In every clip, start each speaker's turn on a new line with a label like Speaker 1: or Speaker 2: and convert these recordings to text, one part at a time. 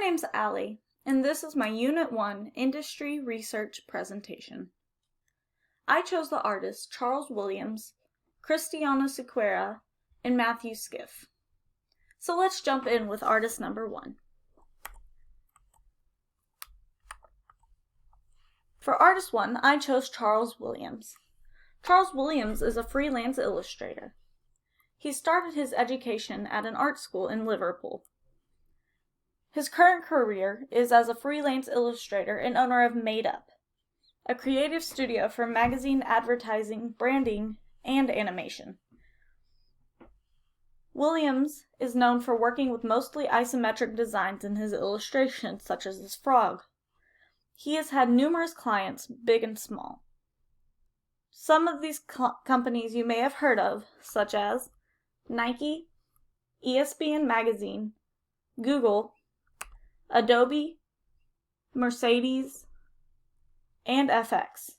Speaker 1: name's Allie, and this is my Unit 1 Industry Research presentation. I chose the artists Charles Williams, Cristiano Siqueira, and Matthew Skiff. So let's jump in with artist number 1. For artist 1, I chose Charles Williams. Charles Williams is a freelance illustrator. He started his education at an art school in Liverpool. His current career is as a freelance illustrator and owner of Made Up, a creative studio for magazine advertising, branding, and animation. Williams is known for working with mostly isometric designs in his illustrations, such as this frog. He has had numerous clients, big and small. Some of these companies you may have heard of, such as Nike, ESPN Magazine, Google, Adobe, Mercedes, and FX.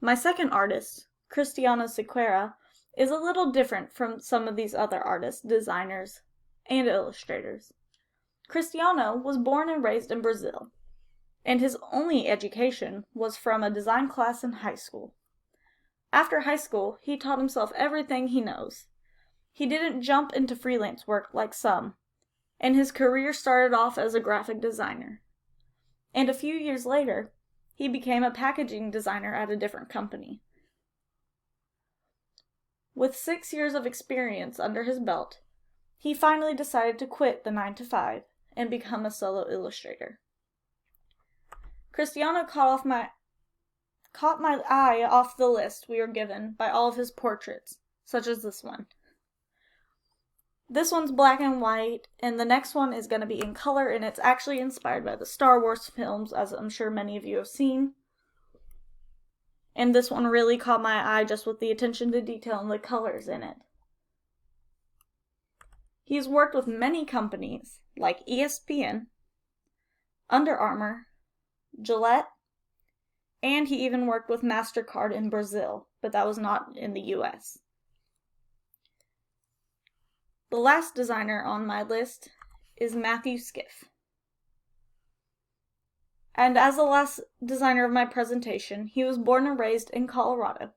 Speaker 1: My second artist, Cristiano Siqueira, is a little different from some of these other artists, designers, and illustrators. Cristiano was born and raised in Brazil, and his only education was from a design class in high school. After high school, he taught himself everything he knows. He didn't jump into freelance work like some, and his career started off as a graphic designer. And a few years later, he became a packaging designer at a different company. With 6 years of experience under his belt, he finally decided to quit the 9-to-5 and become a solo illustrator. Cristiano caught my eye off the list we were given by all of his portraits, such as this one. This one's black and white, and the next one is going to be in color, and it's actually inspired by the Star Wars films, as I'm sure many of you have seen. And this one really caught my eye just with the attention to detail and the colors in it. He's worked with many companies like ESPN, Under Armour, Gillette, and he even worked with MasterCard in Brazil, but that was not in the US. The last designer on my list is Matthew Skiff. And as the last designer of my presentation, he was born and raised in Colorado.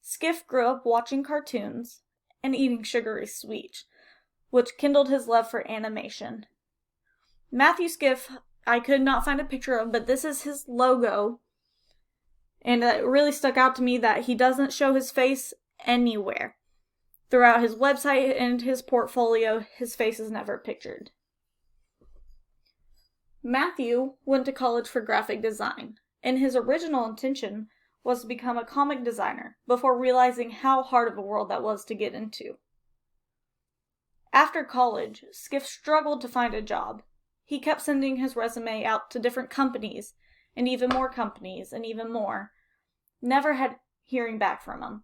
Speaker 1: Skiff grew up watching cartoons and eating sugary sweets, which kindled his love for animation. Matthew Skiff, I could not find a picture of, but this is his logo. And it really stuck out to me that he doesn't show his face anywhere. Throughout his website and his portfolio, his face is never pictured. Matthew went to college for graphic design, and his original intention was to become a comic designer before realizing how hard of a world that was to get into. After college, Skiff struggled to find a job. He kept sending his resume out to different companies, and even more companies, and even more. Never had hearing back from him.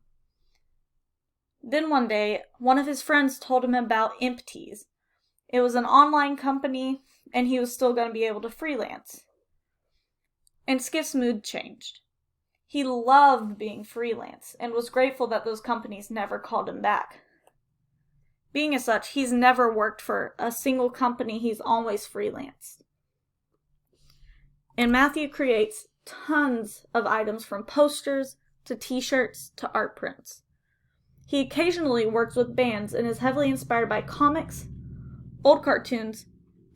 Speaker 1: Then one day, one of his friends told him about Empties. It was an online company, and he was still going to be able to freelance. And Skiff's mood changed. He loved being freelance, and was grateful that those companies never called him back. Being as such, he's never worked for a single company, he's always freelanced. And Matthew creates tons of items from posters, to t-shirts, to art prints. He occasionally works with bands and is heavily inspired by comics, old cartoons,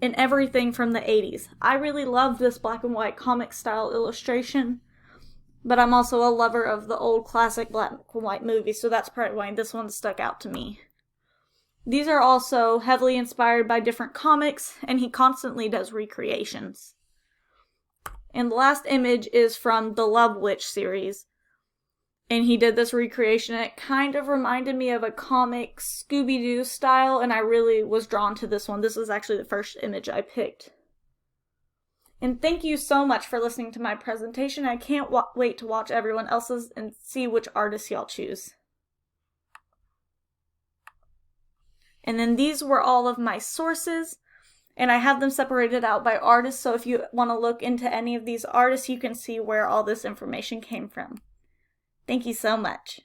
Speaker 1: and everything from the 80s. I really love this black and white comic style illustration, but I'm also a lover of the old classic black and white movies, so that's probably why this one stuck out to me. These are also heavily inspired by different comics, and he constantly does recreations. And the last image is from the Love Witch series. And he did this recreation, and it kind of reminded me of a comic Scooby-Doo style, and I really was drawn to this one. This was actually the first image I picked. And thank you so much for listening to my presentation. I can't wait to watch everyone else's and see which artists y'all choose. And then these were all of my sources, and I have them separated out by artists, so if you want to look into any of these artists, you can see where all this information came from. Thank you so much.